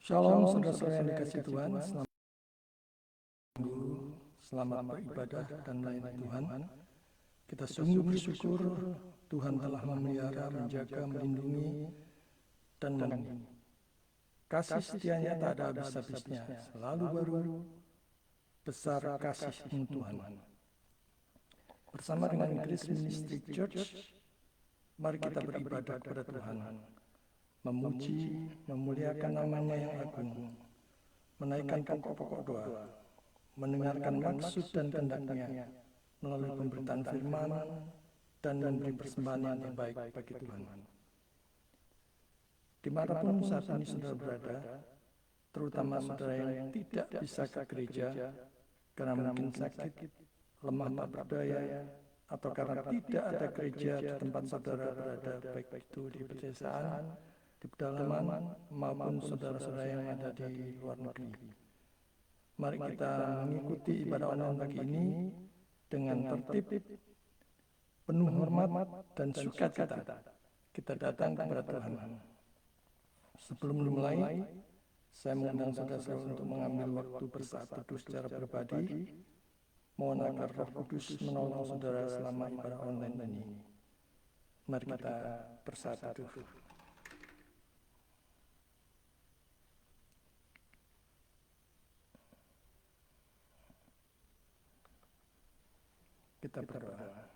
Shalom saudara-saudara yang dikasihi Tuhan, selamat beribadah dan melayani Tuhan. Kita sungguh bersyukur Tuhan telah memelihara, menjaga, melindungi, dan membimbing. Kasih setianya tak ada habis-habisnya, selalu baru, besar kasih-Mu Tuhan. Bersama dengan Grace Ministry Church, mari kita beribadah kepada Tuhan, memuji, memuliakan nama-Nya yang agung, menaikkan pokok-pokok doa, mendengarkan maksud dan kehendak-Nya melalui pemberitaan firman dan memberi persembahan yang terbaik bagi Tuhan. Dimanapun saat ini saudara berada, terutama saudara yang tidak bisa ke gereja karena mungkin sakit, lemah tak berdaya, atau karena tidak ada gereja di tempat saudara berada, baik itu di pedesaan, di pedalaman, maupun saudara-saudara yang ada di luar negeri. Mari kita mengikuti ibadah online pagi ini dengan tertib, penuh hormat dan sukacita. Kita datang kepada Tuhan. Sebelum dimulai, saya mengundang saudara-saudara untuk mengambil waktu bersaat teduh secara pribadi. Mohon agar Roh Kudus menolong saudara selama ibadah online ini. Mari kita bersaat teduh. Kita berdoa.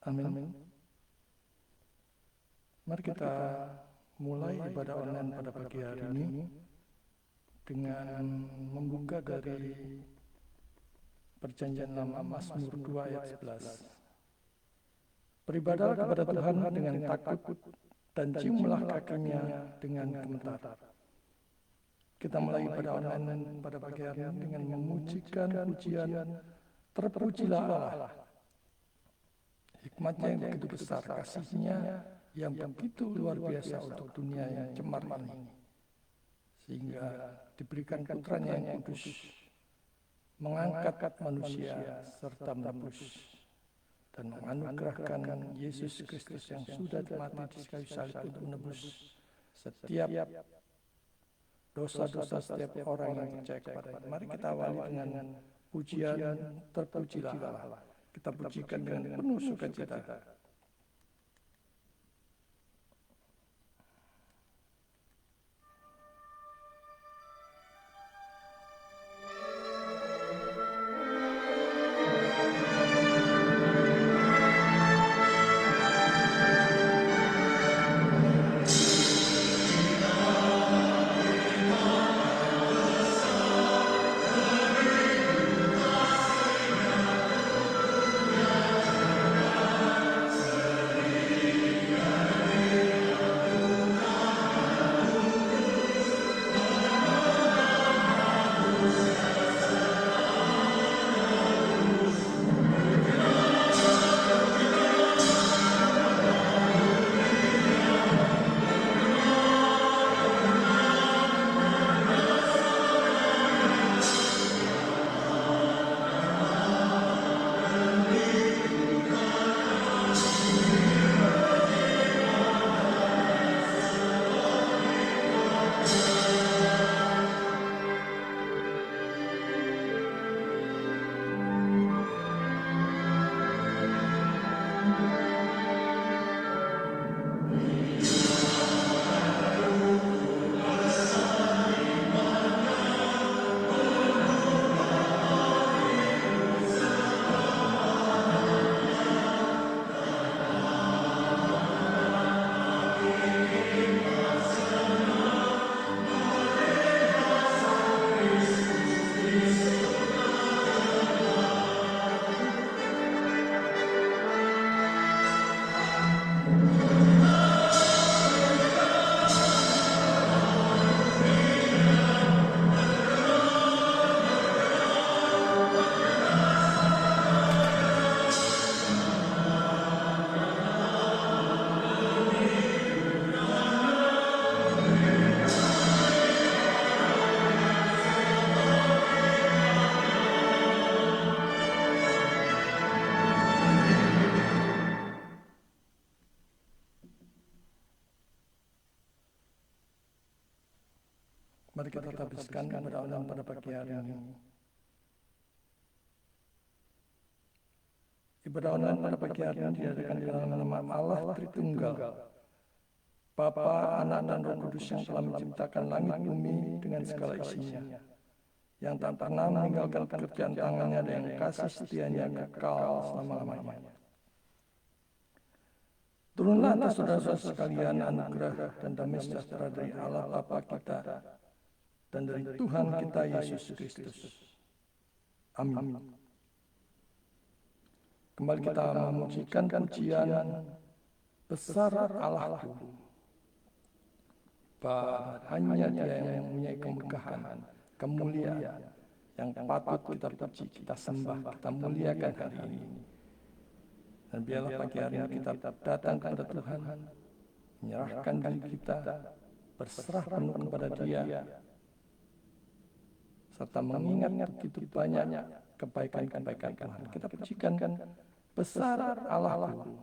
Amin. Mari kita mulai ibadah online pada pagi hari ini dengan membuka dari Perjanjian Lama Mazmur 2 ayat 11. Beribadahlah kepada Tuhan dengan takut dan ciumlah kakinya dengan gemetar. Kita mulai ibadah online pada pagi hari ini dengan memujikan pujian terpujilah Allah. Hikmat-Nya yang begitu besar, kasih-Nya yang begitu luar biasa untuk dunia yang cemar ini, sehingga diberikan putra-Nya yang kudus, mengangkat manusia serta menebus, dan menganugerahkan Yesus Kristus yang sudah mati di kayu salib untuk menebus setiap dosa-dosa setiap orang yang percaya kepada-Nya. Mari kita awali dengan pujian terpujilah Allah. Kita pujikan dengan penuh sukacita. Mari kita habiskan ibadah online pada pagi hari ini. Ibadah online pada pagi hari ini diadakan di dalam nama Allah Tritunggal, Bapa, Anak, dan Roh Kudus yang telah menciptakan langit bumi dengan segala isinya, yang tak pernah meninggalkan pekerjaan tangannya dan yang kasih setianya kekal selama-lamanya. Turunlah atas saudara-saudara sekalian anugerah dan damai sejahtera dari Allah Bapa kita dan dari Tuhan kita Yesus Kristus. Amin. Kembali kita memujikan pujian besar Allahku. Hanya Dia yang mempunyai kemegahan, kemuliaan yang patut kita puji, kita sembah, kita muliakan hari ini. Dan biarlah pagi hari ini kita datang kepada Tuhan, menyerahkan diri kita, berserah penuh kepada Dia, serta mengingat begitu banyak kebaikan-kebaikan Tuhan. Kita pujikan besar Allahku.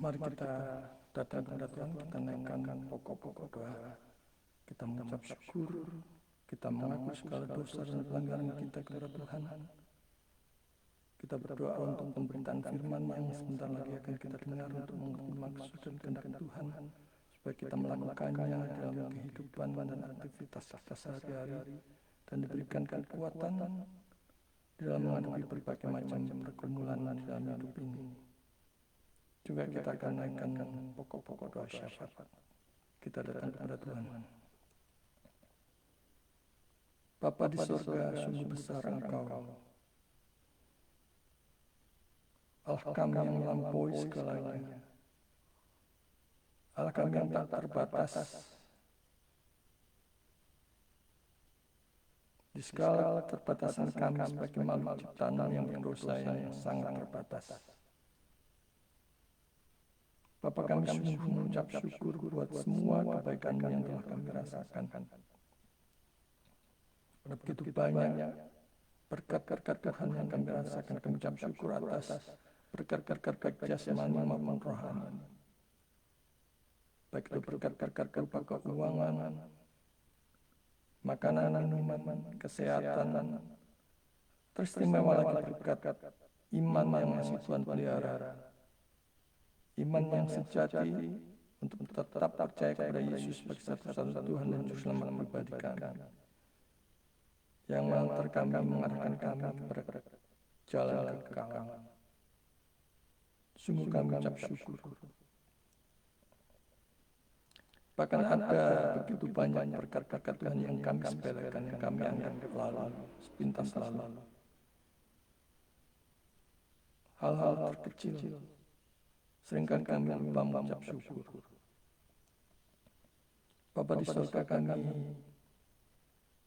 Mari kita datang kepada Tuhan, kita naikkan pokok-pokok doa. Kita mengucap syukur, kita mengaku segala dosa dan pelanggaran kita kepada Tuhan. Kita berdoa untuk pemberitaan firman yang sebentar lagi akan kita dengar untuk mengerti maksud dan kehendak Tuhan, supaya kita melakukannya dalam kehidupan dan aktivitas kita sehari-hari, dan diberikan kekuatan di dalam menghadapi berbagai macam pergumulan di dalam hidup ini. Juga kita akan naikkan pokok-pokok doa syafaat. Kita datang kepada Tuhan. Bapa di surga, sungguh besar Engkau, Allah kami yang melampaui segalanya, Allah kami yang tak terbatas. Di segala keterbatasan kami sebagai makhluk ciptaan yang berdosa yang sangat terbatas, Bapa kami sungguh mengucap syukur buat semua kebaikan yang telah kami rasakan. Begitu banyak berkat-berkat Tuhan yang kami rasakan, kami ucap syukur atas berkat-berkat baik jasmani maupun rohani. Baik itu berkat-berkat berupa keuangan, makanan, minuman, kesehatan, teristimewa lagi berkat iman yang masih Tuhan pelihara, iman yang sejati untuk tetap percaya kepada Yesus sebagai satu-satunya Tuhan dan Juru Selamat pribadi kami, yang mengantar kami, mengarahkan kami kepada jalan kekekalan. Sungguh kami ucap syukur. Bahkan ada begitu banyak berkat-berkat Tuhan yang kami sepelekan, yang kami anggap lalu, sepintas lalu. Hal-hal terkecil seringkali kami lupa mengucap syukur. Bapa di surga, kami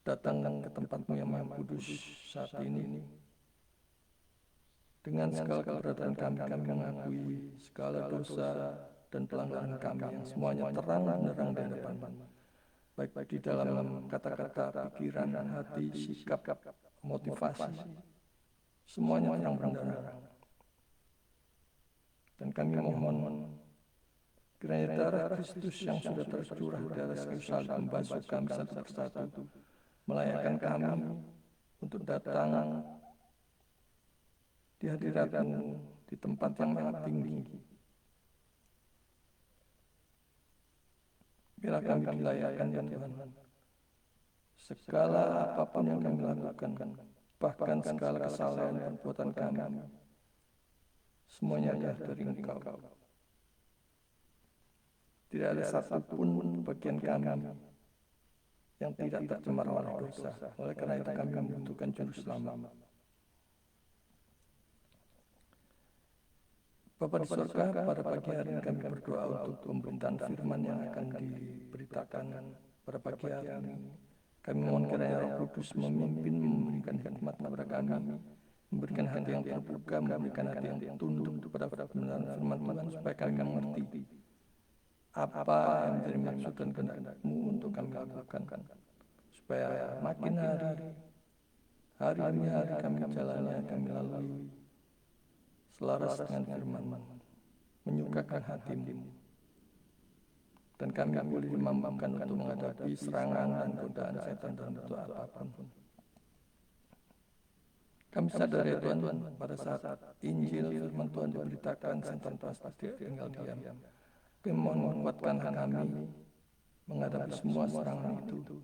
datang ke tempat-Mu yang Maha Kudus saat ini. Dengan segala keberadaan kami mengakui segala dosa dan pelanggaran kami yang semuanya terang benderang di hadapan-Mu. Baik di dalam kata-kata, pikiran, hati, sikap, motivasi, semuanya terang benderang. Dan kami mohon kiranya darah Kristus yang sudah tercurah di atas kayu salib membasuh kami satu persatu, melayakkan kami untuk datang di hadirat-Mu di tempat yang sangat tinggi. Biarlah kami dilayakkan ya Tuhan. Segala apapun yang kami lakukan, bahkan segala kesalahan perbuatan kami, semuanya adalah dari Engkau. Tidak ada satupun bagian kami yang tidak tercemar oleh dosa. Oleh karena itu kami membutuhkan Juru Selamat. Bapa di surga, pada pagi hari ini kami berdoa untuk pemberitaan firman yang akan diberitakan pada pagi hari ini. Kami mohon kiranya Roh Kudus memimpin, memberikan hikmat kepada kami, memberikan hati yang terbuka, memberikan hati yang tunduk kepada kebenaran firman Tuhan, supaya kami mengerti apa yang menjadi maksud dan kehendak-Mu untuk kami lakukan, supaya makin hari demi hari kami jalannya, kami lalui selaras dengan firman-Mu, menyukakan hati-Mu, dan kami boleh dimampukan untuk menghadapi serangan dan godaan setan dalam bentuk apapun. Kami sadar ya Tuhan, pada saat Injil firman Tuhan diberitakan, setan pasti tinggal diam. Kami mohon menguatkan kami menghadapi semua serangan itu,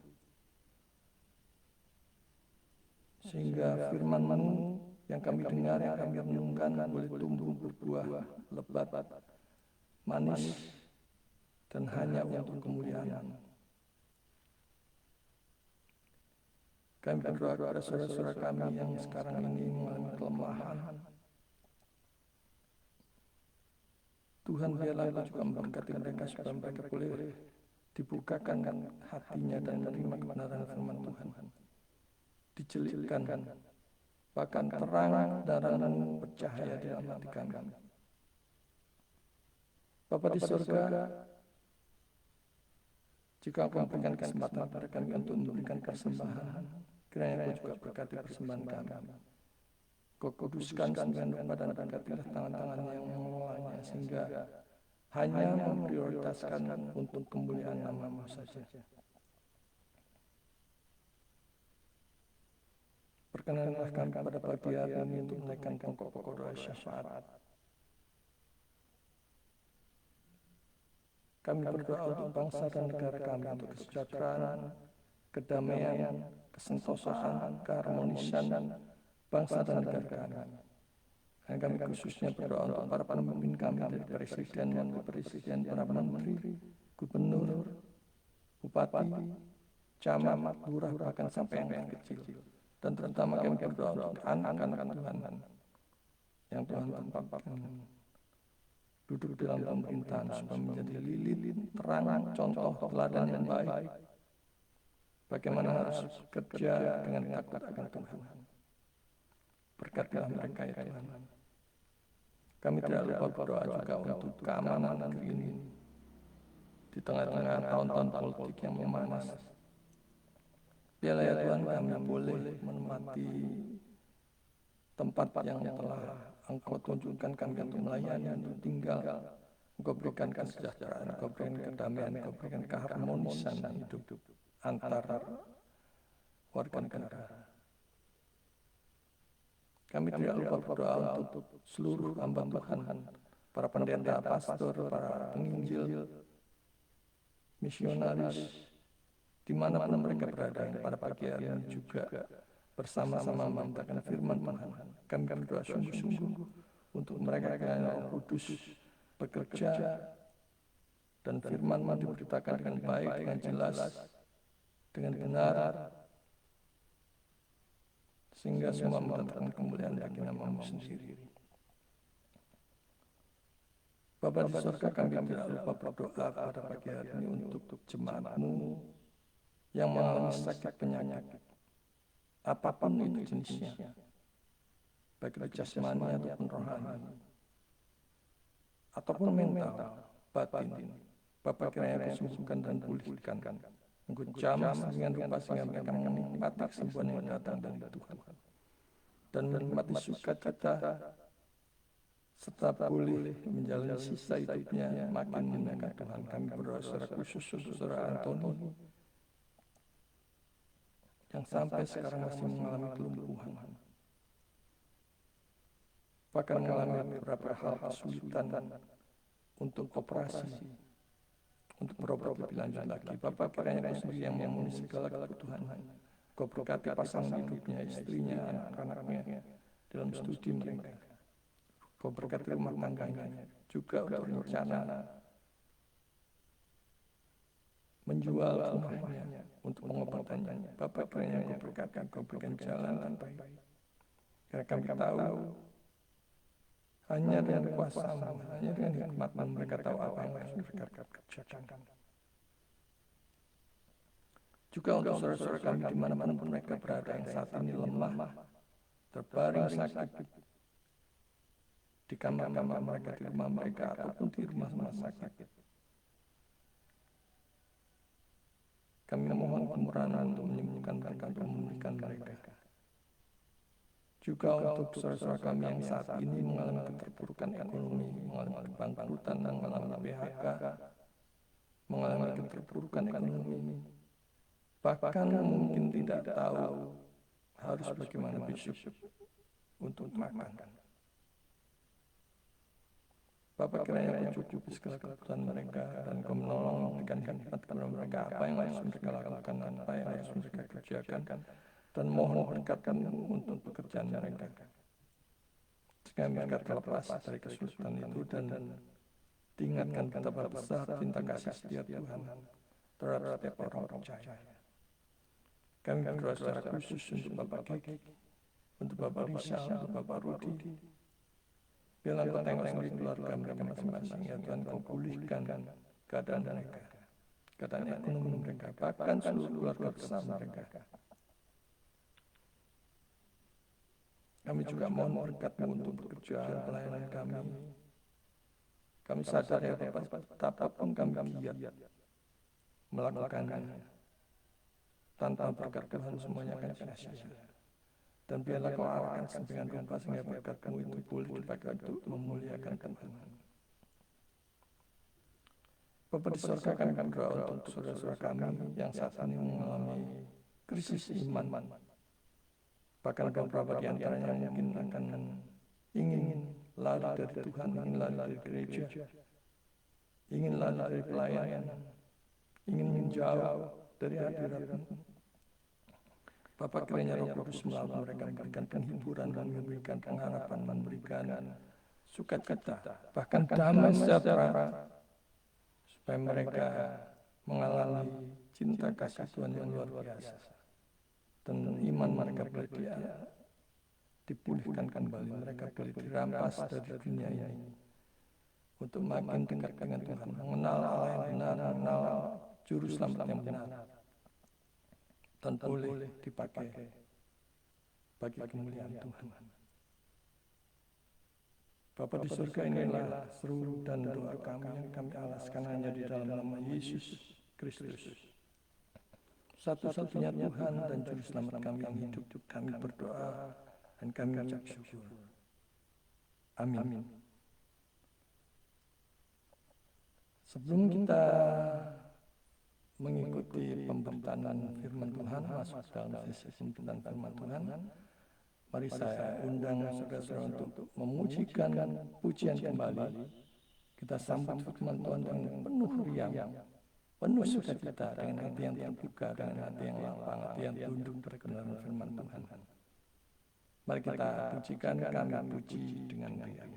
sehingga firman-Mu yang kami dengar, yang kami renungkan boleh tumbuh berbuah lebat, manis, dan hanya untuk kemuliaan. Kami berdoa kepada saudara-saudara kami yang sekarang ini mengalami kelemahan. Tuhan, biarlah Engkau juga memberkati mereka supaya mereka boleh dibukakan hatinya dan menerima kebenaran firman Tuhan, dijelikkan, bahkan terang kebenaran-Mu bercahaya di dalam hati kami. Bapa di surga, jika Engkau memberikan kesempatan kepada kami untuk memberikan persembahan, kiranya Engkau juga berkati persembahan kami. Kau kuduskan sembilan rupa dan berkatilah tangan-tangan yang mengelolanya, sehingga hanya memprioritaskan untuk kemuliaan nama-Mu saja. Perkenanlah kami pada pagi hari ini untuk menaikkan pokok-pokok doa syafaat. Kami berdoa untuk bangsa dan negara kami, untuk kesejahteraan, kedamaian, kesentosaan, keharmonisan bangsa dan negara kami. Dan kami khususnya berdoa untuk para pemimpin kami, dari presiden, wakil presiden, para menteri, gubernur, bupati, camat, lurah, bahkan sampai yang kecil. Dan terutama kami berdoa untuk anak-anak Tuhan yang Tuhan tempatkan duduk dalam pemerintahan supaya menjadi lilin, terang, contoh, teladan yang baik. Bagaimana harus bekerja dengan takut akan Tuhan. Berkatilah mereka ya Tuhan. Kami tidak lupa berdoa juga untuk keamanan negeri ini. Di tengah-tengah tahun-tahun politik yang memanas, biarlah ya Tuhan kami boleh menempati tempat yang telah Engkau tunjukkan kami untuk melayani, untuk tinggal. Engkau berikan kesejahteraan, Engkau berikan kedamaian, Engkau berikan keharmonisan hidup antara warga negara. Kami tidak lupa berdoa untuk seluruh hamba Tuhan, para pendeta, pastor, para penginjil, misionaris, dimanapun mereka berada pada pagi hari ini juga bersama-sama memberitakan firman Tuhan. Kami berdoa sungguh-sungguh untuk mereka yang Roh Kudus bekerja dan firman diberitakan dengan baik, dengan jelas, dengan benar, sehingga semua mendatangkan kemuliaan bagi nama-Mu sendiri. Bapa di surga, kami tidak lupa berdoa pada pagi hari ini untuk jemaat-Mu yang mengalami sakit penyakit, apapun itu jenisnya, baik itu jasmani ataupun rohani, ataupun mental, batin. Bapa kiranya kesembuhkan dan pulihkan, Engkau jamah dengan rupa sehingga mereka menikmati kesembuhan yang datang dari Tuhan, dan menikmati sukacita serta boleh menjalani sisa hidupnya makin memuliakan Tuhan. Kami berdoa secara khusus untuk Saudara Antoni yang sampai sekarang masih mengalami kelumpuhan, bahkan mengalami beberapa hal kesulitan untuk operasi, untuk berobat lebih lanjut lagi. Bapak kiranya Kau sendiri yang memenuhi segala kebutuhan. Kau berkati pasangan hidupnya, istrinya, anak-anaknya dalam studi mereka. Kau berkati rumah tangganya, juga untuk rencana menjual rumahnya untuk pengobatannya. Bapak kiranya Kau berkati, Kau berikan jalan yang baik. Karena kami tahu hanya dengan kuasa-Mu, hanya dengan hikmat-Mu mereka tahu apa yang harus mereka kerjakan. Juga untuk saudara-saudara kami dimanapun mereka berada yang saat ini lemah, terbaring sakit, di kamar-kamar mereka, di rumah mereka, ataupun di rumah-rumah sakit. Kami mohon kemurahan untuk menyembuhkan mereka, untuk memulihkan mereka. Juga untuk saudara-saudara kami yang saat ini mengalami keterpurukan ekonomi, mengalami kebangkrutan, mengalami PHK, mengalami keterpurukan ekonomi, bahkan mungkin tidak tahu harus bagaimana besok untuk makan. Bapak kiranya Kau cukupi segala kebutuhan mereka, dan Kau menolong memberikan hikmat kepada mereka apa yang harus mereka lakukan, apa yang harus mereka kerjakan, dan mohon berkat-Mu untuk pekerjaan mereka, sehingga mereka terlepas dari kesulitan itu dan diingatkan betapa besar cinta kasih setia Tuhan terhadap setiap orang percaya. Kami berdoa secara khusus untuk Bapak Kiki, untuk Bapak Rizal, untuk Bapak Rudi. Biarlah Kau tengok sendiri keluarga mereka masing-masing, ya Tuhan. Kau pulihkan keadaan mereka, keadaan ekonomi mereka, bahkan seluruh keluarga besar mereka. Kami juga mohon berkat-Mu untuk pekerjaan pelayanan kami. Kami sadar ya Bapak, betapapun kami giat melakukannya, tanpa berkat Tuhan semuanya akan sia-sia. Dan biarlah Kau arahkan dengan rupa sehingga berkat-Mu itu boleh dipakai untuk memuliakan Tuhan. Bapa di surga, kami berdoa untuk saudara-saudara kami yang saat ini mengalami krisis iman. Bahkan beberapa di antaranya mungkin akan ingin lari dari Tuhan, ingin lari dari gereja, ingin lari dari pelayanan, ingin menjauh dari hadirat-Mu. Bapa, kiranya Roh Kudus melalui mereka memberikan penghiburan dan memberikan pengharapan, memberikan sukacita, bahkan damai sejahtera, supaya mereka mengalami cinta kasih Tuhan yang luar biasa, dan iman mereka boleh dipulihkan kembali, mereka boleh dirampas dari dunia ini untuk makin dekat dengan Tuhan, mengenal Allah yang benar, mengenal juru selamat yang benar, dan boleh dipakai bagi kemuliaan Tuhan. Bapa di surga, inilah seru dan doa kami yang kami alaskan hanya di dalam nama Yesus Kristus, satu-satunya Tuhan dan Juru Selamat kami yang hidup. Kami berdoa dan kami ucap syukur. Amin. Sebelum kita mengikuti pemberitaan firman Tuhan, masuk dalam sesi pemberitaan firman Tuhan, mari saya undang saudara-saudara untuk memujikan pujian kembali. Kita sambut firman Tuhan dengan penuh riang, penuh sukacita, dengan hati yang terbuka, dengan hati yang lapang, hati yang tunduk terkenalan firman Tuhan. Mari kita pujikan, kami puji dengan riang.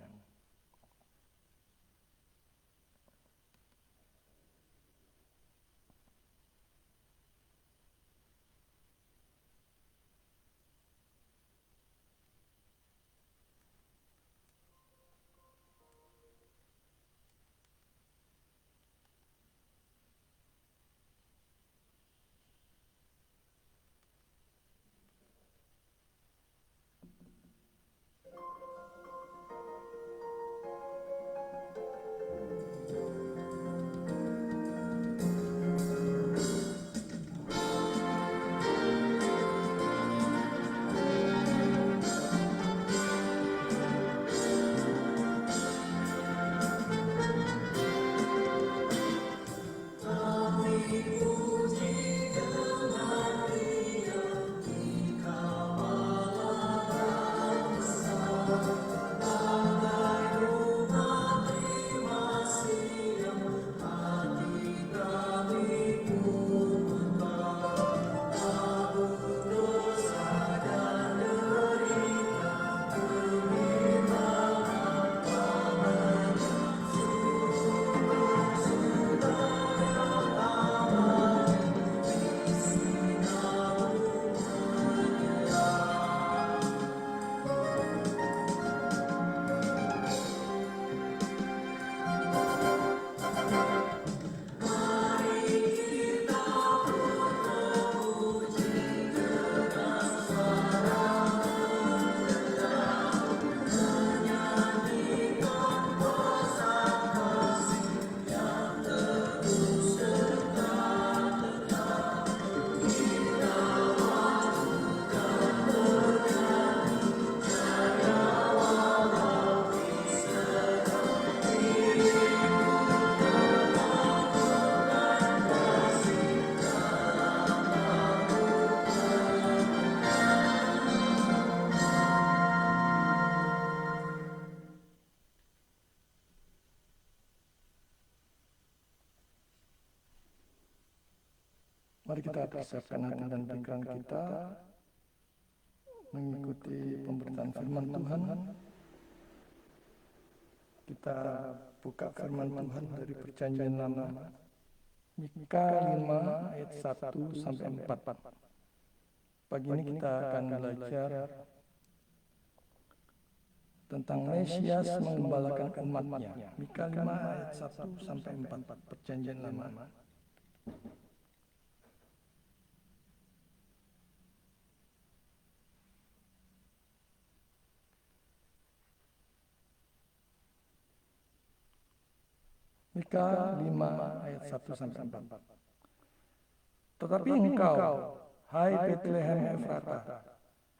Mari kita persiapkan hati dan pikiran kita mengikuti pemberitaan firman Tuhan. Kita buka firman Tuhan dari Perjanjian Lama, Mika 5 ayat 1 sampai 4. Pagi ini kita akan belajar tentang Mesias mengembalakan umatnya. Mika 5 ayat 1 sampai 4, Perjanjian Lama. Mika 5 ayat 1 sampai 4. Tetapi engkau, hai Betlehem Efrata,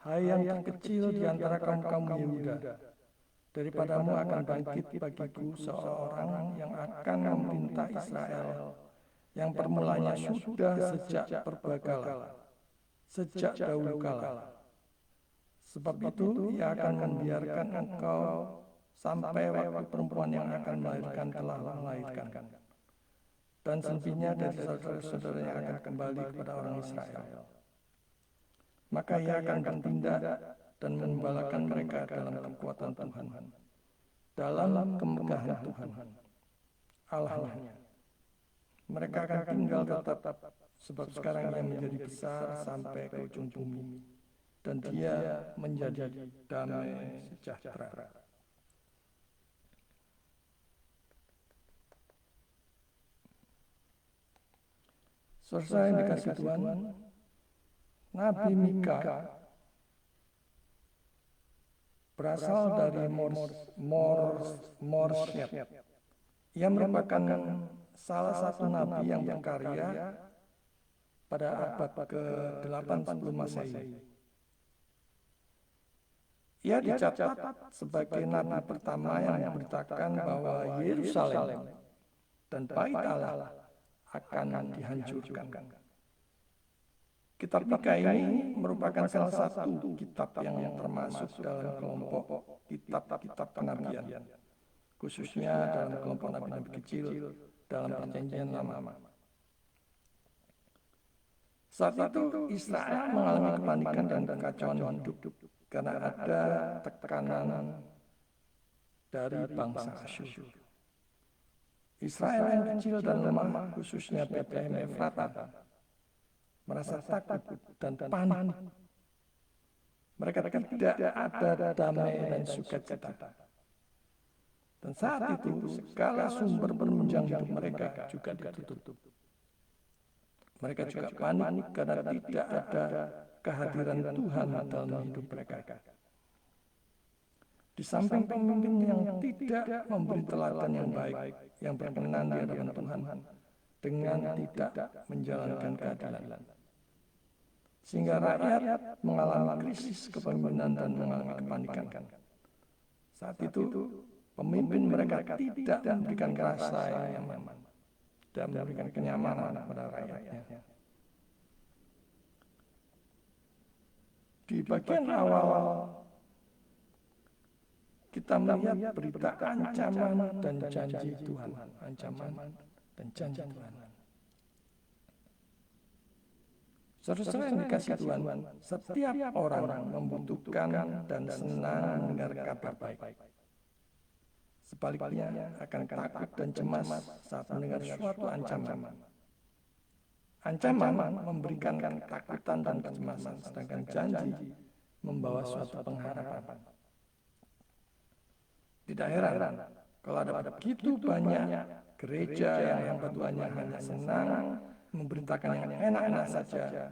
hai yang terkecil di antara kaum-kaum Yehuda, daripadamu akan bangkit bagiku seorang yang akan memerintah Israel, yang permulanya sudah sejak perbagala, sejak dahulu kala. Sebab itu ia akan membiarkan engkau sampai waktu perempuan yang akan melahirkan telah melahirkan. Dan selebihnya dari saudara-saudara yang akan kembali kepada orang Israel. Maka ia akan bertindak dan mengembalakan mereka dalam kekuatan Tuhan, dalam kemegahan Tuhan Allahnya. Mereka akan tinggal tetap, sebab sekarang ia menjadi besar sampai ke ujung bumi, dan dia menjadi damai sejahtera. Saudara yang dikasih Tuhan, Nabi Mika berasal dari Morshet. Ia merupakan salah satu nabi yang berkarya pada abad ke-8 sebelum Masehi. Ia dicatat sebagai nabi pertama yang memberitakan bahwa Yerusalem dan Bait Allah akan dihancurkan. Kitab Mika ini merupakan salah satu kitab yang termasuk dalam kelompok kitab-kitab kenabian, khususnya dalam kelompok nabi-nabi kecil dalam Perjanjian Lama. Saat itu Israel mengalami kepanikan dan kekacauan hidup karena ada tekanan dari bangsa Asyur. Israel yang kecil dan lemah, khususnya Betlehem Efrata, merasa takut dan panik. Mereka tidak ada damai dan sukacita. Dan saat itu segala sumber penunjang hidup mereka juga ditutup. Mereka juga panik karena tidak ada kehadiran Tuhan dalam hidup mereka. Di samping pemimpin yang tidak memberi teladan yang baik, yang berkenan di hadapan Tuhan, dengan tidak menjalankan keadilan. Sehingga rakyat mengalami krisis kepemimpinan dan mengalami kepanikan. Saat itu pemimpin mereka tidak memberikan rasa yang nyaman dan memberikan kenyamanan kepada rakyatnya. Di bagian awal kita melihat berita ancaman dan janji Tuhan. Ancaman dan janji Tuhan. Saudara yang dikasih Tuhan, setiap orang membutuhkan dan senang mendengar kabar baik. Sebaliknya akan takut dan cemas saat mendengar suatu ancaman. Ancaman memberikan ketakutan dan kecemasan, sedangkan janji membawa suatu pengharapan. Tidak heran kalau ada begitu banyak gereja yang ketuanya hanya senang memberitakan yang enak-enak saja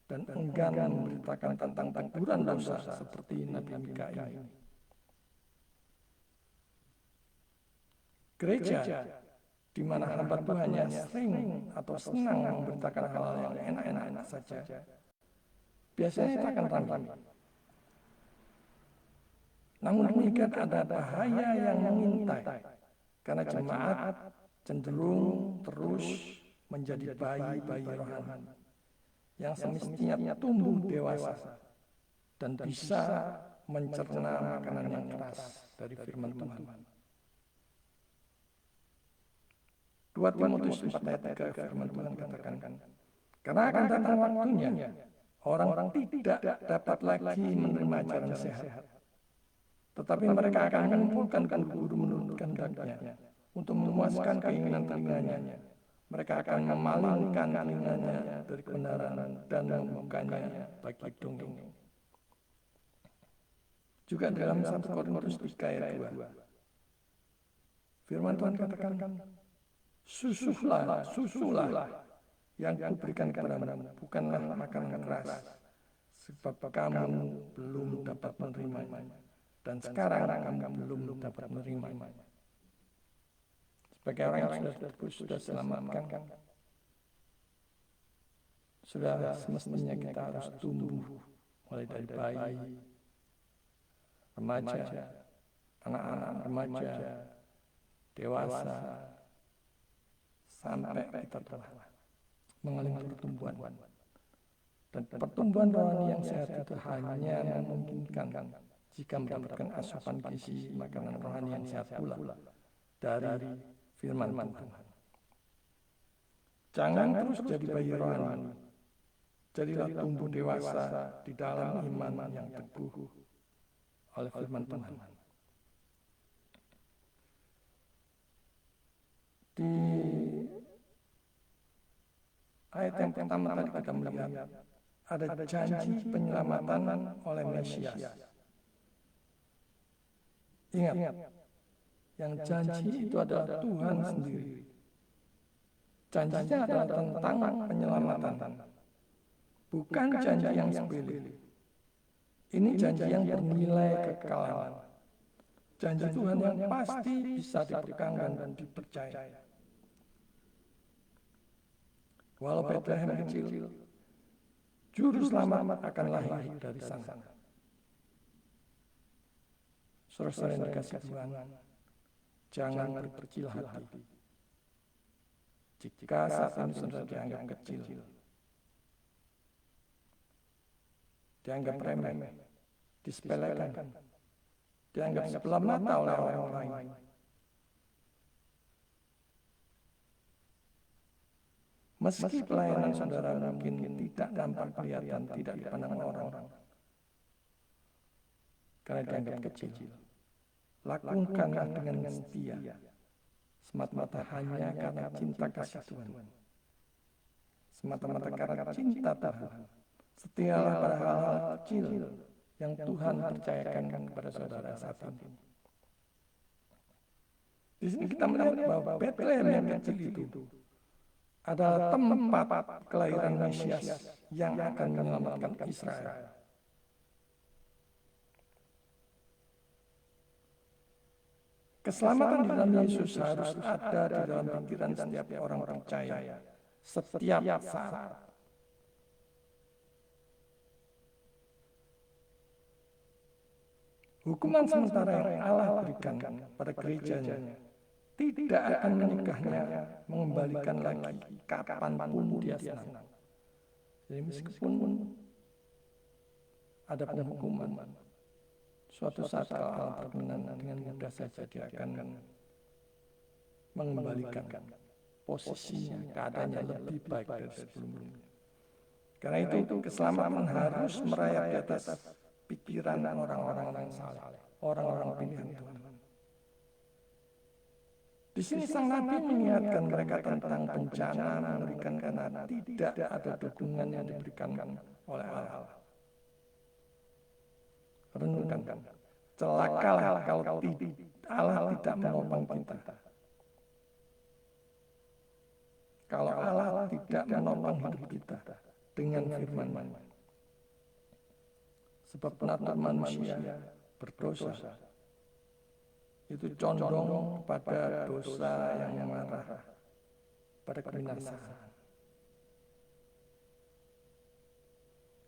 dan enggan memberitakan tentang teguran dosa seperti Nabi Mika ini. Gereja di mana hamba Tuhannya sering atau senang memberitakan hal-hal yang enak-enak saja, biasanya itu akan ramai. Namun demikian ada bahaya yang mengintai, karena jemaat cenderung terus menjadi bayi-bayi rohani yang semestinya tumbuh dewasa dan bisa mencerna makanan yang keras dari firman Tuhan. 2 Timotius 4 ayat 3 firman Tuhan katakan, karena akan datang waktunya orang-orang tidak dapat lagi menerima ajaran sehat, tetapi mereka akan mengumpulkan guru-guru menurut kehendaknya untuk memuaskan keinginan telinganya. Mereka akan memalingkan telinganya dari kebenaran dan membukanya bagi dongeng. Juga dalam 1 Korintus 3 ayat 2, firman Tuhan katakan, susulah yang kuberikan kepadamu, bukanlah makanan keras, sebab kamu belum dapat menerimanya, dan sekarang kamu belum dapat menerimanya. Sebagai orang yang sudah selamatkan, sudah semestinya kita harus tumbuh mulai dari bayi, remaja, anak-anak remaja, dewasa, sampai kita telah mengalami pertumbuhan. Dan pertumbuhan rohani yang sehat itu hanya memungkinkan jika mendapatkan asupan gizi makanan rohani yang sehat pula dari firman Tuhan. Jangan terus jadi bayi rohani. Jadilah tumbuh dewasa di dalam iman yang teguh oleh firman Tuhan. Di ayat yang pertama tadi kita melihat ada janji penyelamatan oleh Mesias. Ingat, yang janji itu adalah Tuhan sendiri. Janjinya adalah tentang penyelamatan. Bukan janji yang sepele. Ini janji yang bernilai kekal. Janji Tuhan yang pasti bisa dipegang dan dipercaya. Walau Bethlehem kecil, juru selamat akan lahir dari sana. Saudara yang dikasih Tuhan, jangan berkecil hati. Jika saat ini saudara dianggap kecil, dianggap remeh, disepelekan, dianggap sebelah mata oleh orang lain, meski pelayanan saudara mungkin tidak nampak kelihatan, tidak dipandang orang, karena dianggap kecil, lakukanlah dengan setia, semata-mata hanya karena cinta kasih Tuhan, semata-mata karena cinta Tuhan. Setialah pada hal-hal kecil yang Tuhan percayakan kepada saudara saat ini. Di sini kita melihat bahwa Bethlehem yang kecil itu adalah tempat kelahiran Mesias yang akan menyelamatkan Israel. Keselamatan di dalam Yesus harus ada di dalam pikiran setiap orang percaya setiap saat. Hukuman sementara yang Allah berikan pada gerejanya tidak akan menyegahnya mengembalikan lagi kapanpun dia senang. Jadi meskipun ada penghukuman, suatu saat kalau Allah berkenan dengan mudah saja dia akan mengembalikan posisinya, keadaannya lebih baik dari sebelumnya. Karena itu keselamatan harus merayap di atas pikiran orang-orang yang saleh, orang-orang pilihan Tuhan. Di sini sang Nabi mengingatkan mereka tentang bencana mengerikan karena tidak ada dukungan yang diberikan oleh Allah. Renungkan, celakalah kalau Allah tidak menopang kita. Kalau Allah tidak menopang hidup kita dengan firman-Nya. Sebab penatur manusia berdosa itu condong pada dosa yang mengarah pada kebinasaan.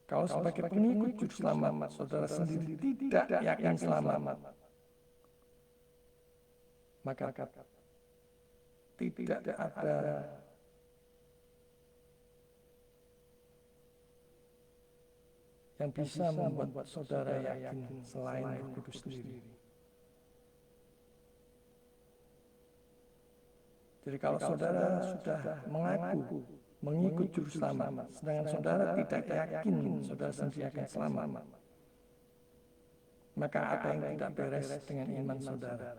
Kalau sebagai pengikut juru selamat, saudara sendiri tidak yakin selamat, maka tidak ada yang bisa membuat saudara yakin selain Roh Kudus sendiri. Jadi kalau saudara sudah mengaku mengikut juru selamat, sedangkan saudara tidak yakin saudara sendiri akan selamat, maka ada yang tidak beres dengan iman saudara.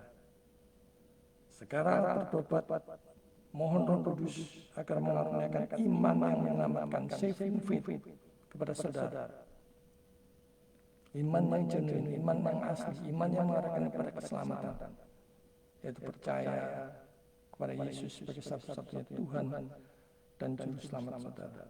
Sekarang bertobat, mohon Roh Kudus agar mengaruniakan iman yang menyelamatkan, saving faith kepada saudara. Iman yang genuine, iman yang asli, iman yang mengarahkan kepada keselamatan, yaitu percaya kepada Yesus sebagai satu-satunya Tuhan dan Juru Selamat saudara.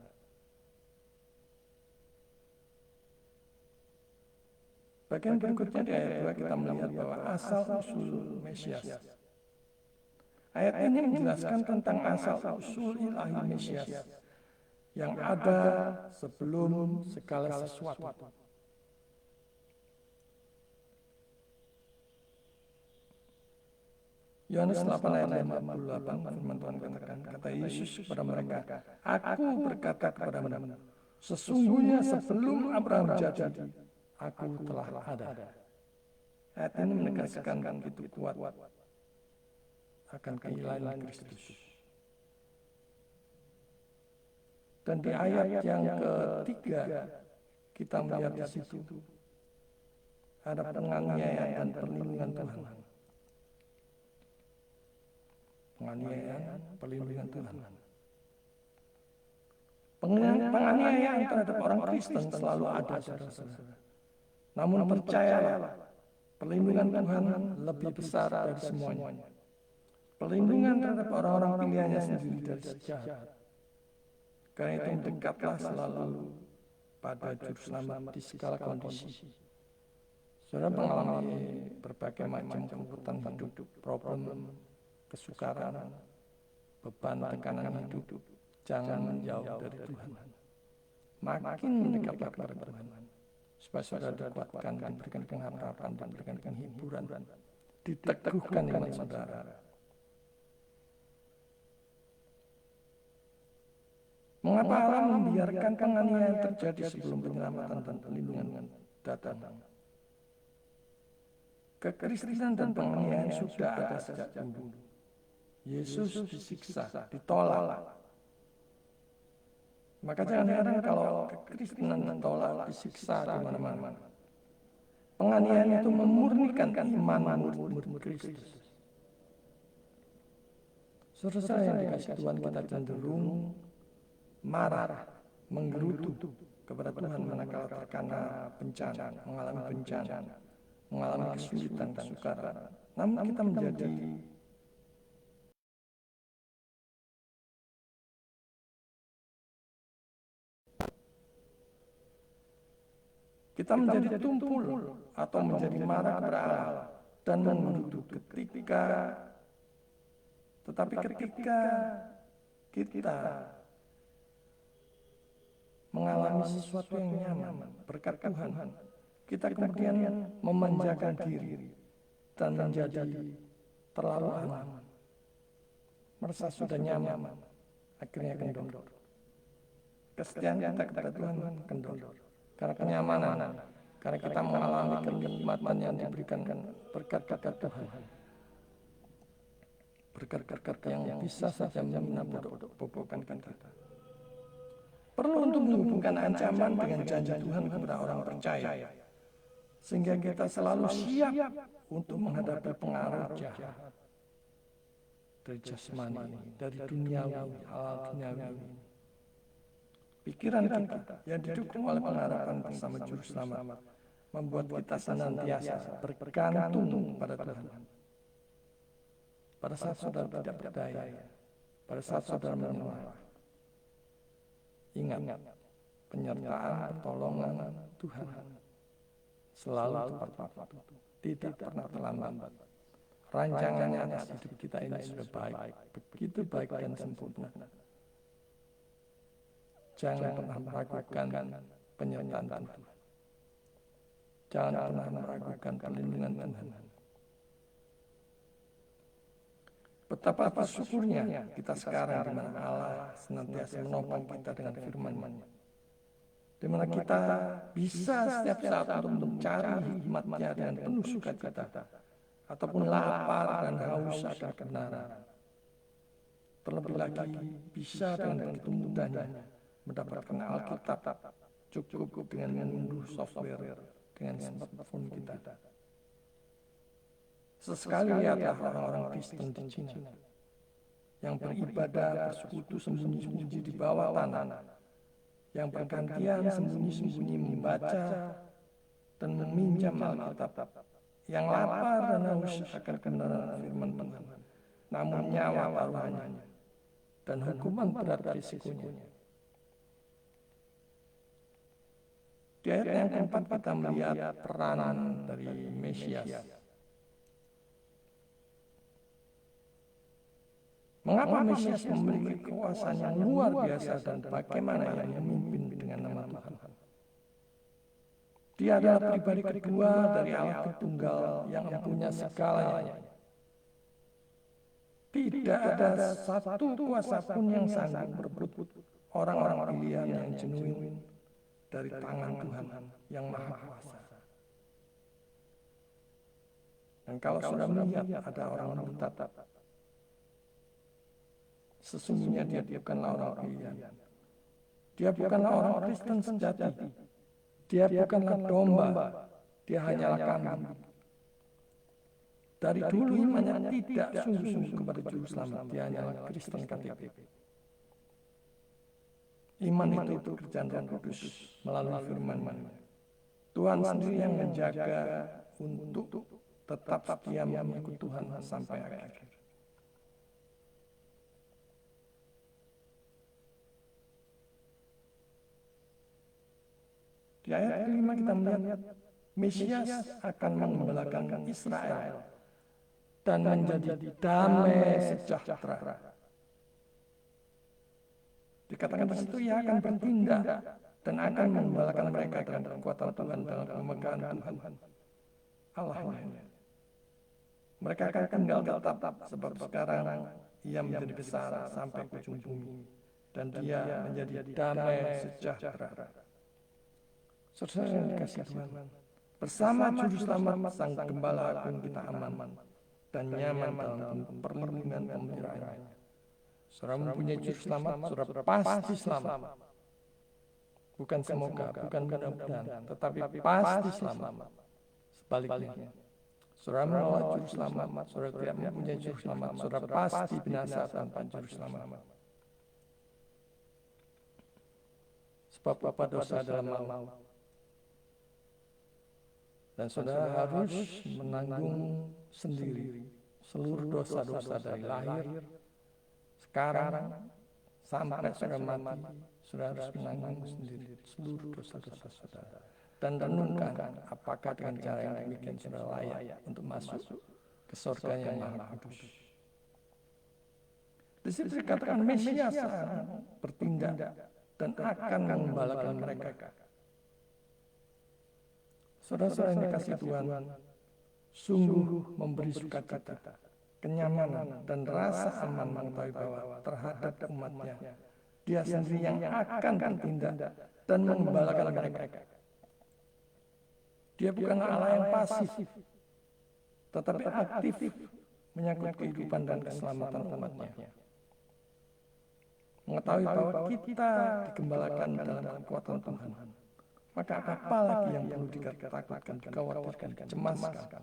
Bagian berikutnya di ayat 2 kita melihat bahwa asal-usul Mesias. Ayat ini menjelaskan tentang asal-usul ilahi Mesias yang ada sebelum segala sesuatu. Yohanes 8 ayat 58 firman Tuhan katakan, kata Yesus kepada mereka, aku berkata kepadamu, sesungguhnya sebelum Abraham jadi, aku telah ada. Ayat ini menegaskan begitu kuat akan keilahian Kristus. Dan di ayat yang ketiga kita melihat di situ ada penganiayaan dan perlindungan Tuhan. Penganiayaan, perlindungan Tuhan. Penganiayaan terhadap orang Kristen selalu ada, saudara-saudara. Namun percayalah, perlindungan Tuhan lebih besar dari semuanya. Perlindungan terhadap orang-orang pilihannya sendiri dari sejahat. Karena itu mendekatlah selalu pada juru selamat di segala kondisi. Saudara mengalami berbagai macam kesulitan hidup, problem, kesukaran, beban, tekanan hidup, jangan menjauh dari Tuhan. Makin mendekatlah kepada Tuhan, supaya saudara dikuatkan, diberikan pengharapan, diberikan penghiburan, diteguhkan iman saudara. Mengapa Allah membiarkan penganiayaan terjadi sebelum penyelamatan dan perlindungan datang? Kekristenan dan penganiayaan sudah ada sejak dulu. Yesus disiksa, ditolak. Maka jangan heran kalau kekristenan ditolak, disiksa di mana-mana. Penganiayaan itu memurnikan iman murid-murid Kristus. Saudara yang dikasih Tuhan, kita cenderung marah, menggerutu kepada Tuhan manakala terkena bencana, mengalami bencana, mengalami kesulitan, kesukaran. Namun kita menjadi tumpul atau menjadi marah kepada Allah dan menggerutu tetapi ketika kita mengalami sesuatu yang nyaman berkat Tuhan, kita kemudian memanjakan diri dan menjadi terlalu aman, merasa sudah nyaman, akhirnya kendor. Kesetiaan kita kepada Tuhan kendor karena kenyamanan, karena kita mengalami kenikmatan yang diberikan berkat-berkat Tuhan, berkat-berkat yang bisa saja menabur-naburkan kita. Perlu untuk menghubungkan ancaman dengan janji Tuhan kepada orang percaya, sehingga kita selalu siap untuk menghadapi pengaruh jahat dari jasmani, dari duniawi, hal duniawi. Pikiran kita yang didukung oleh pengharapan bersama Juru Selamat membuat kita senantiasa bergantung pada Tuhan. Pada saat saudara tidak berdaya, pada saat saudara menyerah, ingat, penyertaan, pertolongan Tuhan selalu tepat waktu, tidak pernah terlambat. Rancangannya atas hidup kita ini sudah baik, begitu baik dan sempurna. Jangan pernah meragukan penyertaan Tuhan. Jangan pernah meragukan perlindungan Tuhan. Betapa bersyukurnya kita sekarang di mana Allah senantiasa menopang kita dengan firman-Nya, di mana kita bisa setiap saat untuk mencari hikmat-Nya dengan penuh sukacita, ataupun lapar dan haus akan kebenaran. Terlebih lagi bisa dengan begitu mudahnya mendapatkan Alkitab, cukup dengan mengunduh software dengan smartphone kita. Sesekali lihatlah orang-orang Kristen di Cina yang beribadah bersekutu sembunyi-sembunyi di bawah tanah, yang bergantian sembunyi-sembunyi membaca dan meminjam Alkitab, yang lapar dan haus akan kebenaran firman Tuhan, namun nyawa taruhannya dan hukuman berat risikonya. Di ayat yang keempat kita melihat peranan dari Mesias. Mengapa Mesias memiliki kekuasaan yang luar biasa dan bagaimana ia memimpin dengan nama Tuhan? Dia adalah pribadi kedua dari Allah Tritunggal yang mempunyai segalanya. Tidak ada satu kuasa pun yang sanggup merebut orang-orang pilihan yang genuine dari tangan Tuhan yang Maha Kuasa. Dan kalau sudah melihat ada orang murtad, sesungguhnya dia bukanlah orang pilihan. Dia bukanlah orang Kristen sejati. Dia bukanlah domba. Dia hanyalah kambing. Dari dulu imannya tidak sungguh-sungguh kepada Juru Selamat. Dia hanyalah Kristen KTP. Iman itu pekerjaan Roh Kudus melalui firman. Tuhan sendiri yang menjaga untuk tetap setia mengikut Tuhan sampai akhir. Di ayat kelima kita melihat Mesias akan mengembalakan Israel dan menjadi damai sejahtera. Dikatakan di situ ia akan bertindak dan akan mengembalakan mereka dalam kekuatan Tuhan, dalam kemegahan Tuhan Allahnya. Mereka akan tinggal tetap sebab sekarang ia menjadi besar sampai ke ujung bumi dan dia menjadi damai sejahtera. Saudara yang dikasihi Tuhan, bersama Juru Selamat Sang Gembala Agung kita aman dan nyaman dalam perlindungan pemeliharaannya. Saudara mempunyai Juru Selamat, saudara pasti selamat. Bukan semoga, bukan mudah-mudahan, tetapi pasti selamat. Sebaliknya, saudara menolak Juru Selamat, saudara tidak mempunyai Juru Selamat, saudara pasti binasa tanpa Juru Selamat. Sebab apa dosa dalam maut? Dan saudara harus menanggung sendiri seluruh dosa-dosa dari lahir, sekarang, sampai saudara mati, saudara harus menanggung sendiri seluruh dosa-dosa saudara. Dan renungkan apakah dengan cara yang demikian saudara layak untuk masuk ke surga yang Maha Kudus. Di situ dikatakan Mesias bertindak dan akan mengembalakan mereka. Saudara-saudara yang dikasihi Tuhan, sungguh memberi sukacita, kenyamanan, dan rasa aman mengetahui bahwa terhadap umatnya, dia sendiri yang akan bertindak dan mengembalakan mereka. Dia bukan Allah yang pasif, tetapi aktif menyangkut kehidupan dan keselamatan umatnya. Mengetahui bahwa kita digembalakan dalam kekuatan Tuhan, maka apa lagi yang perlu ditakutkan, dikhawatirkan, dicemaskan?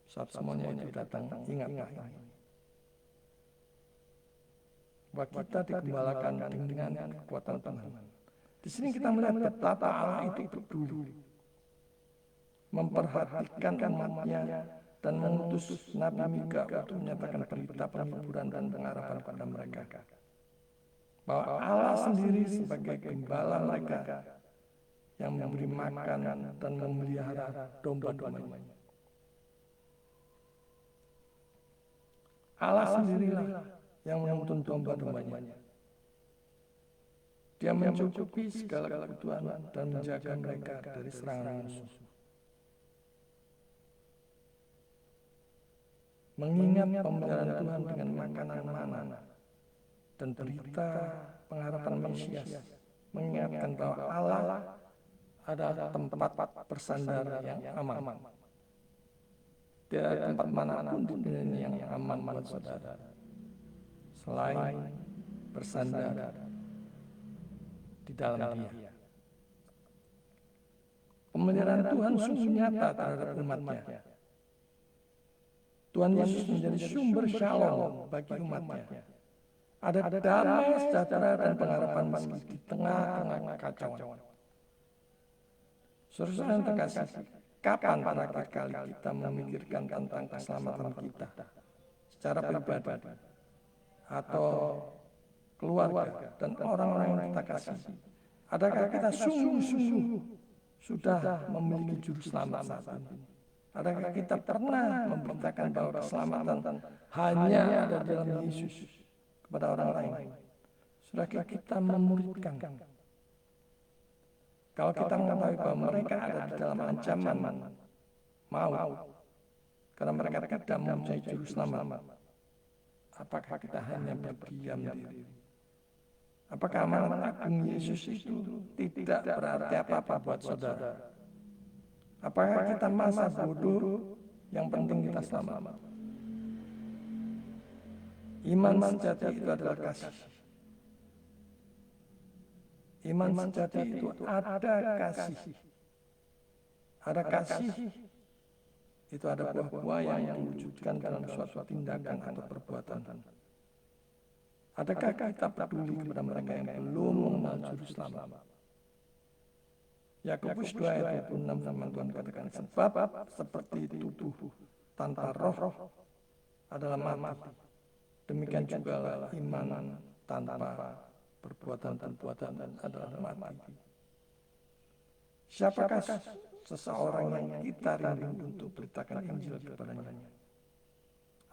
Saat semuanya itu datang, ingatlah ini. Bahwa kita digembalakan dengan kekuatan Tuhan. Di sini kita melihat betapa Allah itu peduli, memperhatikan umatnya dan mengutus Nabi Mika untuk menyatakan berita penghiburan dan pengharapan kepada mereka. Bahwa Allah sendiri sebagai gembala mereka yang memberi makan dan memelihara domba-dombanya. Allah sendirilah yang menuntun domba-dombanya. Dia mencukupi segala kebutuhan dan menjaga mereka dari serangan musuh. Mengingat pemeliharaan Tuhan dengan makanan mana dan berita pengharapan Mesias mengingatkan bahwa Allah adalah tempat bersandar yang aman. Tidak ada tempat manapun di dunia ini yang aman buat saudara selain bersandar di dalam Dia. Pemeliharaan Tuhan sungguh nyata terhadap umatnya. Tuhan Yesus menjadi sumber shalom bagi umatnya. Ada damai sejahtera dan pengharapan meski di tengah-tengah kekacauan. Saudara yang terkasih, kapan terakhir kali kita memikirkan tentang keselamatan kita secara pribadi atau keluarga dan orang-orang yang kita kasih? Adakah kita sungguh-sungguh sudah memiliki juru selamat saat ini? Adakah kita pernah memberitakan bahwa keselamatan hanya ada di dalam Yesus kepada orang lain? Sudahkah kita memuridkan? Kalau kita mengetahui bahwa mereka ada di dalam ancaman maut, karena mereka tidak mempunyai juru selamat, Apakah kita hanya berdiam diri? Apakah amanat agung Yesus itu tidak berarti apa-apa buat saudara? Apakah kita masa bodoh yang penting kita selamat? Iman sejati itu adalah kasih. Iman sejati itu ada kasih. Ada kasih, itu ada buah-buah yang diwujudkan dalam suatu tindakan atau perbuatan. Adakah kita peduli kepada mereka yang belum mengenal Juru Selamat? Yakobus 2 ayat 26 firman Tuhan katakan, sebab seperti tubuh tanpa roh adalah mati. Demikian juga iman tanpa perbuatan-perbuatan adalah mati. Siapakah seseorang yang kita rindu untuk beritakan Injil kepadanya?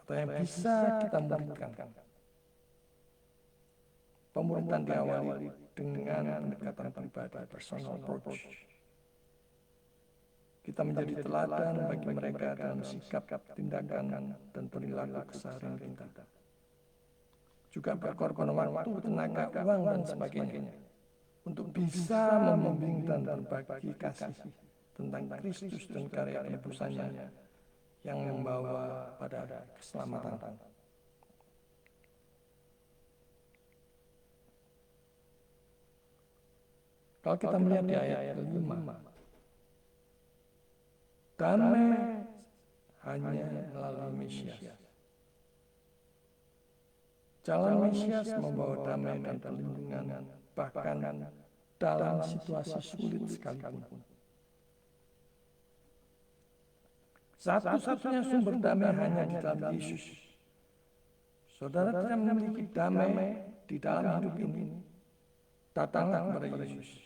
Atau yang bisa kita muridkan? Pemuridan diawali dengan pendekatan pribadi, personal approach. Kita menjadi teladan bagi mereka dalam sikap, tindakan, dan perilaku keseharian kita. Juga berkorban waktu, tenaga, uang, dan sebagainya untuk bisa membimbing dan berbagi kasih tentang Kristus dan karya penebusannya yang membawa pada keselamatan. Kalau kita melihat di ayat 5, damai hanya melalui Mesias. Jalan Mesias membawa damai dan perlindungan bahkan dalam situasi sulit sekalipun. Satu-satunya sumber damai hanya di dalam Yesus. Saudara tidak memiliki damai di dalam hidup ini, datanglah kepada Yesus.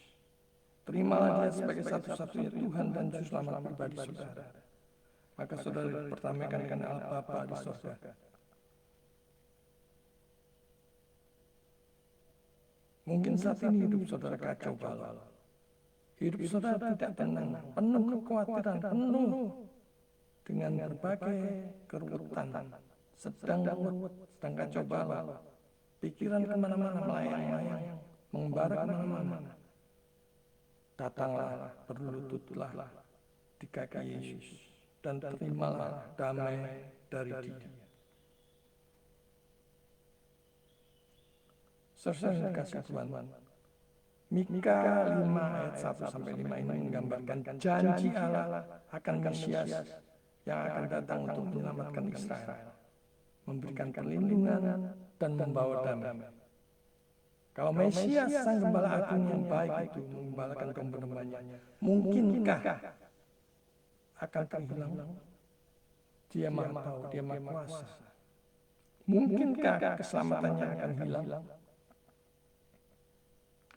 Terimalah Dia sebagai satu-satunya Tuhan dan Juru Selamat pribadi saudara. Maka saudara dipertamakan dengan Allah Bapa di surga. Mungkin saat ini hidup saudara kacau balau. Hidup saudara tidak tenang, penuh kekhawatiran, penuh dengan berbagai keruwetan, sedang kacau balau. Pikiran kemana-mana melayang-layang, mengembara kemana-mana. Datanglah, berlututlah di kaki Yesus, dan terimalah damai dari Dia. Saudara yang dikasihi Tuhan, Mika 5 ayat 1-5 ini menggambarkan janji Allah akan Mesias yang akan datang untuk menyelamatkan Israel, memberikan perlindungan dan membawa damai. Kalau Mesias sang gembala agung yang baik itu menggembalakan domba-dombanya, mungkinkah akan terhilang? Dia Maha Tahu, Dia Maha Kuasa. Mungkinkah keselamatannya akan hilang?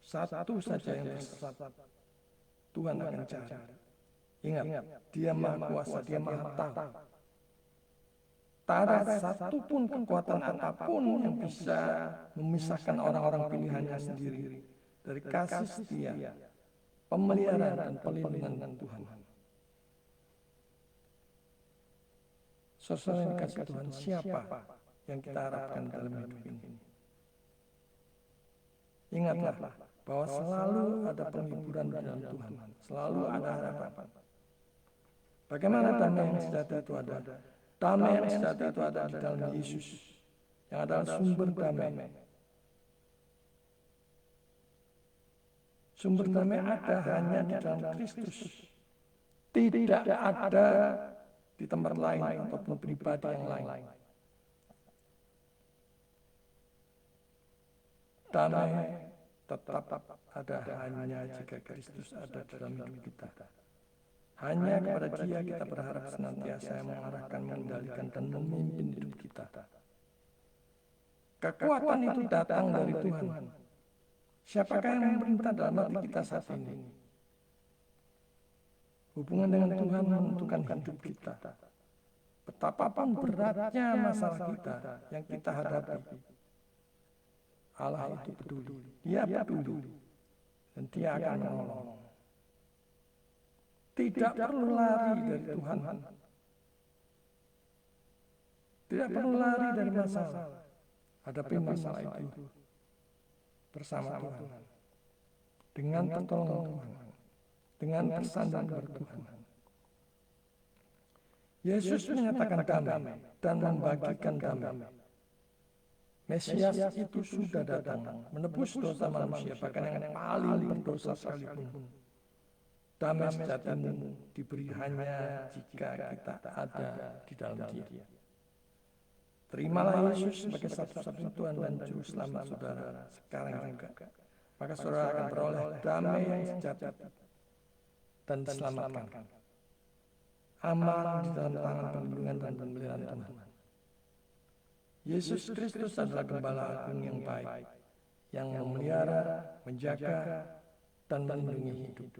Satu saja yang tersesat, Tuhan akan cari. Ingat, Dia Maha Kuasa, Dia Maha Tahu. Tak ada satupun kekuatan apapun yang bisa memisahkan orang-orang pilihannya sendiri dari kasih setia, pemeliharaan dan perlindungan Tuhan. Saudara yang dikasihi Tuhan, siapa yang kita harapkan dalam hidup ini? Ingatlah bahwa selalu ada penghiburan di dalam Tuhan, selalu ada harapan. Bagaimana damai yang sejati itu ada? Damai yang sejati itu ada di dalam Yesus, yang adalah sumber damai. Sumber damai ada hanya di dalam Kristus. Tidak ada di tempat lain ataupun pribadi yang lain. Damai tetap ada hanya jika Kristus ada dalam hidup kita. Hanya kepada Dia kita berharap senantiasa yang mengarahkan, mengendalikan, dan memimpin hidup kita. Kekuatan itu datang dari Tuhan. Siapakah yang memerintah dalam hati kita saat ini? Hubungan dengan Tuhan menentukan hidup kita. Betapapun beratnya masalah kita yang kita hadapi, Allah itu peduli. Dia peduli. Dan Dia akan menolong. Tidak perlu lari dari Tuhan. Tidak perlu lari dari masalah. hadapi masalah itu bersama Tuhan, dengan pertolongan Tuhan, dengan bersandar kepada Tuhan. Yesus menyatakan damai dan membagikan damai. Mesias itu sudah datang menebus dosa manusia, bahkan yang paling berdosa sekalipun. Damai sejatimu diberi hanya jika kita ada di dalam Dia. Terimalah Yesus sebagai satu-satunya Tuhan dan Juru Selamat saudara sekarang juga. Maka saudara akan beroleh damai yang sejati dan diselamatkan. Aman di dalam tangan perlindungan dan pemeliharaan Tuhan. Yesus Kristus adalah Gembala Agung yang baik, yang memelihara, menjaga, dan melindungi hidup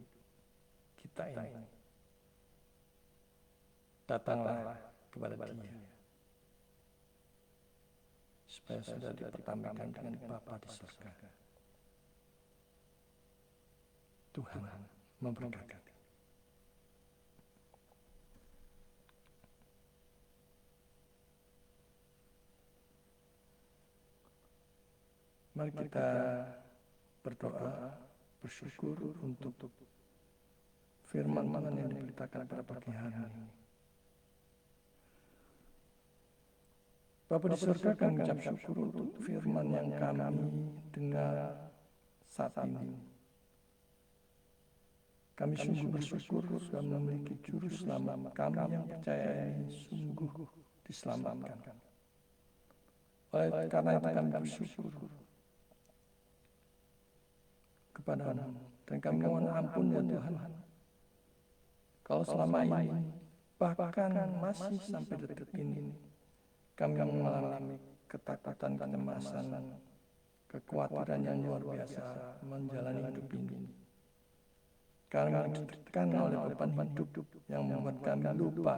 kita ini. Datanglah kepada Dia, supaya sudah dipertemukan dengan Bapa di surga. Tuhan memberkati. Mari kita berdoa, bersyukur untuk firman Tuhan yang diberitakan pada pagi hari ini. Bapa di surga, kami ucap syukur untuk firman yang kami dengar saat ini. Kami sungguh bersyukur sudah memiliki Juru Selamat. Kami yang percaya ini sungguh diselamatkan. Oleh karena itu kami bersyukur kepada-Mu, dan kami mohon ampun ya Tuhan, kalau selama ini bahkan masih sampai detik ini kami mengalami ketakutan, kecemasan, kekhawatiran yang luar biasa menjalani hidup ini. Kami ditekan oleh beban hidup yang membuat kami lupa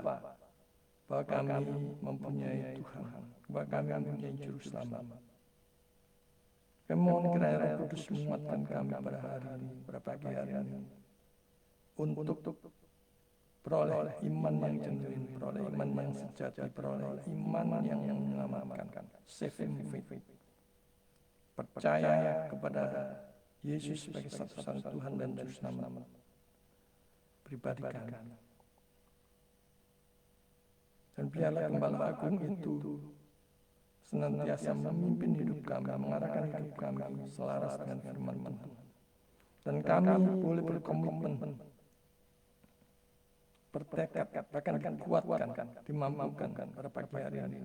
bahwa kami mempunyai Tuhan, bahwa kami mempunyai Juru Selamat. Kami mohon kiranya Roh Kudus menguatkan kami pada hari ini, pada pagi hari ini, untuk peroleh iman yang genuine, peroleh iman yang sejati, peroleh iman yang menyelamatkan, saving faith. Percaya kepada Yesus sebagai satu-satunya Tuhan dan Juru Selamat pribadi kami. Dan biarlah Gembala Agung itu senantiasa memimpin hidup kami, mengarahkan hidup kami selaras dengan firman Tuhan. Dan kami boleh berkomitmen, bertekad, bahkan dikuatkan, dimampukan pada pagi hari ini.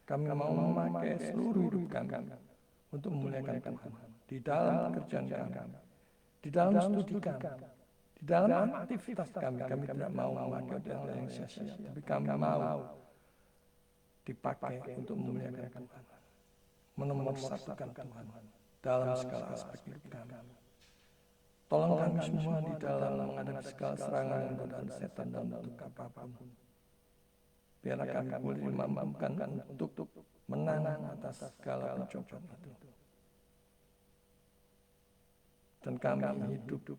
Kami mau memakai seluruh hidup kami untuk memuliakan Tuhan. Di dalam pekerjaan kami, di dalam studi kami, di dalam aktivitas kami tidak mau memakai hal yang sia-sia, tapi kami mau dipakai untuk memuliakan Tuhan, menomorsatukan Tuhan dalam segala aspek hidup kami. Tolong kami semua di dalam menghadapi segala serangan dan godaan setan dan bentuk apapun. Biarlah kami boleh dimampukan untuk menang atas segala pencobaan itu. Dan kami hidup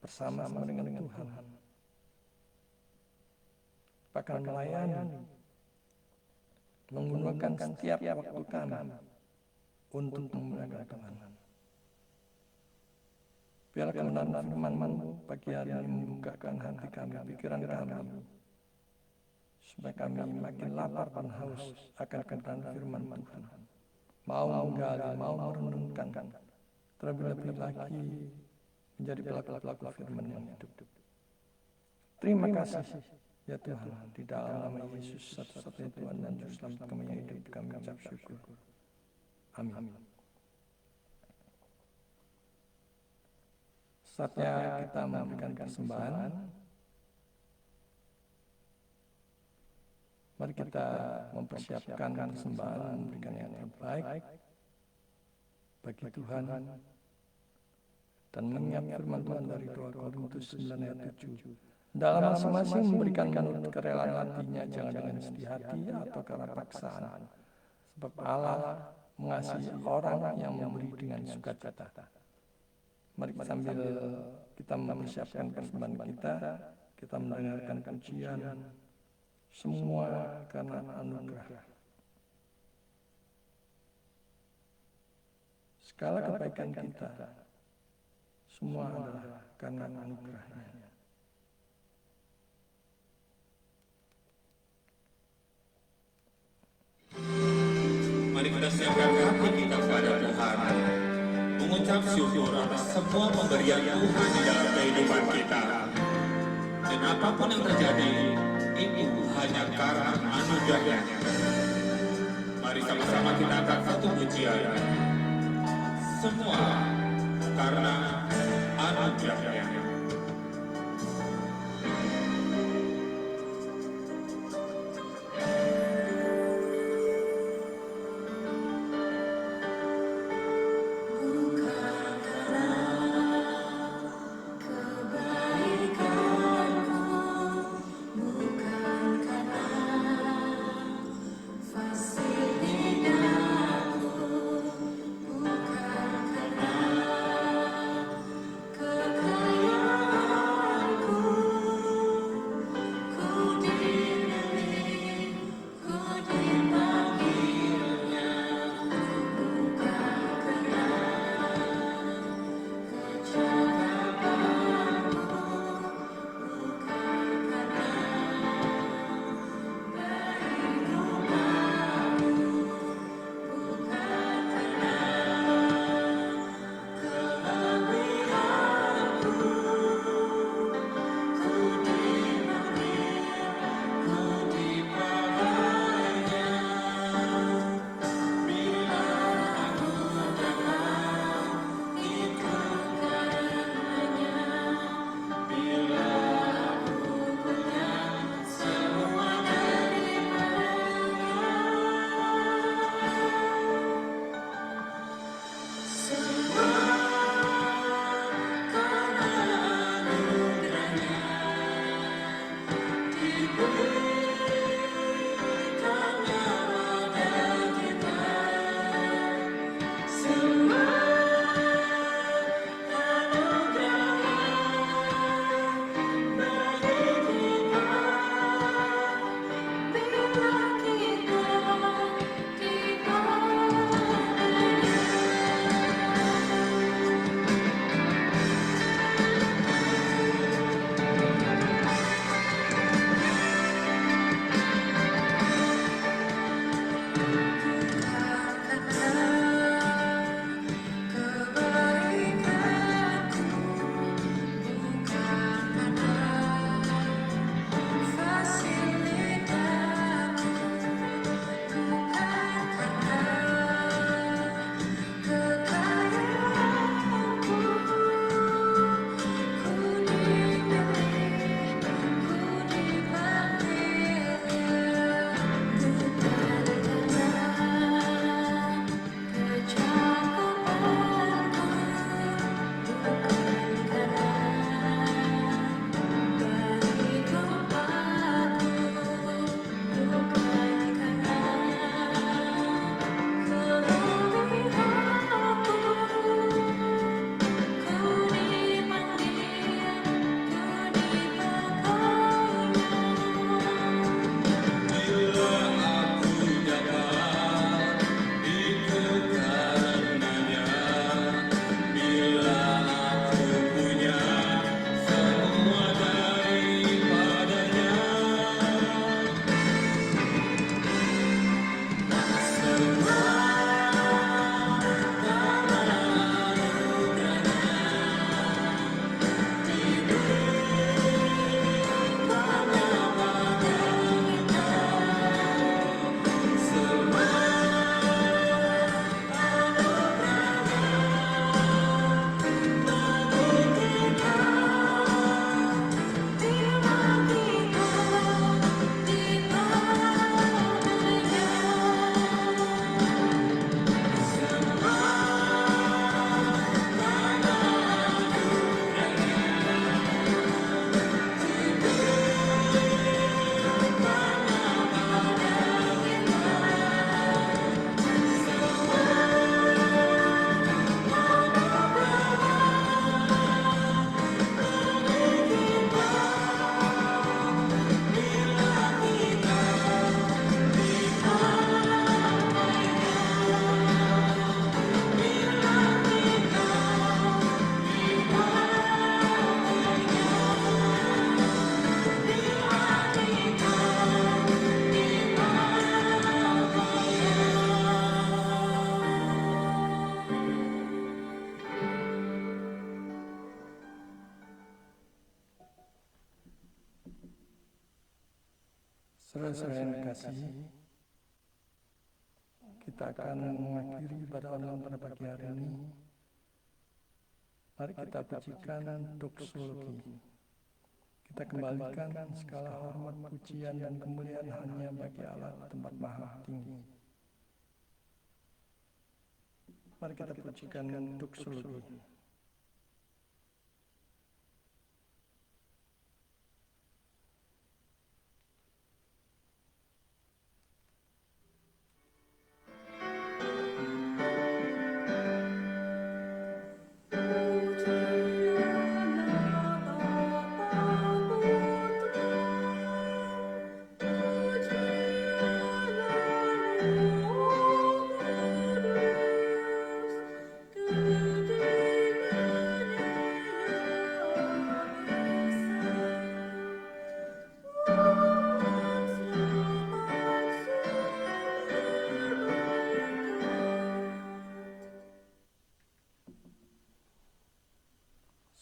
bersama-sama dengan Tuhan, bahkan melayani, menggunakan setiap waktu kami untuk memuliakan Tuhan. Biarlah kebenaran firman-Mu pagi hari ini membukakan hati kami, pikiran kami, supaya kami makin lapar dan haus akan kebenaran firman Tuhan. Mau menggali, mau merenungkan, terlebih-lebih lagi menjadi pelaku-pelaku firman yang hidup. Terima kasih ya Tuhan, di dalam nama Yesus satu-satunya Tuhan dan Juru Selamat kami yang hidup, kami ucap syukur. Amin. Saatnya kita memberikan persembahan. Mari kita mempersiapkan persembahan, memberikan yang terbaik bagi Tuhan, dan mengingat firman Tuhan dari 2 Korintus 9 ayat 7. Dalam masing-masing memberikan menurut kerelaan hatinya, jangan dengan sedih hati atau karena paksaan. Sebab Allah mengasihi orang yang memberi dengan sukacita. Mari sambil kita mempersiapkan persembahan kita mendengarkan pujian, semua karena anugerah. segala kebaikan kita, semua adalah karena anugerah-Nya. Mari kita siapkan hati kita kepada Tuhan, mengucap syukur atas semua pemberian Tuhan di dalam kehidupan kita. Dan apapun yang terjadi, itu hanya karena anugerah-Nya. Mari sama-sama kita angkat satu pujian. Semua karena anugerah-Nya. Kekayaan Saudara-saudara yang dikasihi, kita akan mengakhiri pada online pada pagi hari ini. Mari kita pujikan doksologi. Kita kembalikan segala hormat, pujian, dan kemuliaan hanya bagi Allah tempat maha tinggi. Mari kita pujikan doksologi.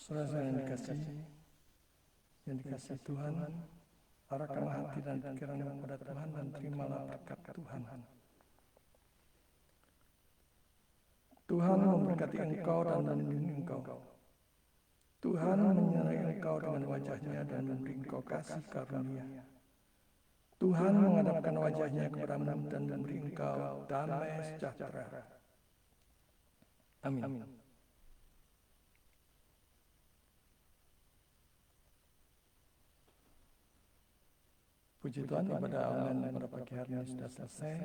Saudara yang dikasihi Tuhan, arahkanlah hati dan pikiran kepada Tuhan dan terimalah berkat Tuhan. Tuhan memberkati engkau dan melindungi engkau. Tuhan menyertai engkau dengan wajah-Nya dan memberi engkau kasih karunia. Tuhan menghadapkan wajah-Nya kepadamu dan memberi engkau damai sejahtera. Amin. Puji Tuhan, ibadah online pada pagi hari ini sudah selesai.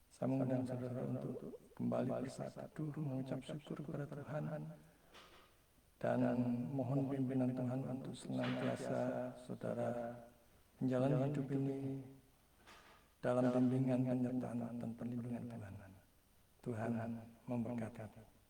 Saya mengundang saudara untuk kembali bersatu mengucap syukur kepada Tuhan dan mohon pimpinan Tuhan untuk senantiasa saudara menjalani hidup ini dalam bimbingan, penyertaan dan perlindungan Tuhan. Tuhan memberkati.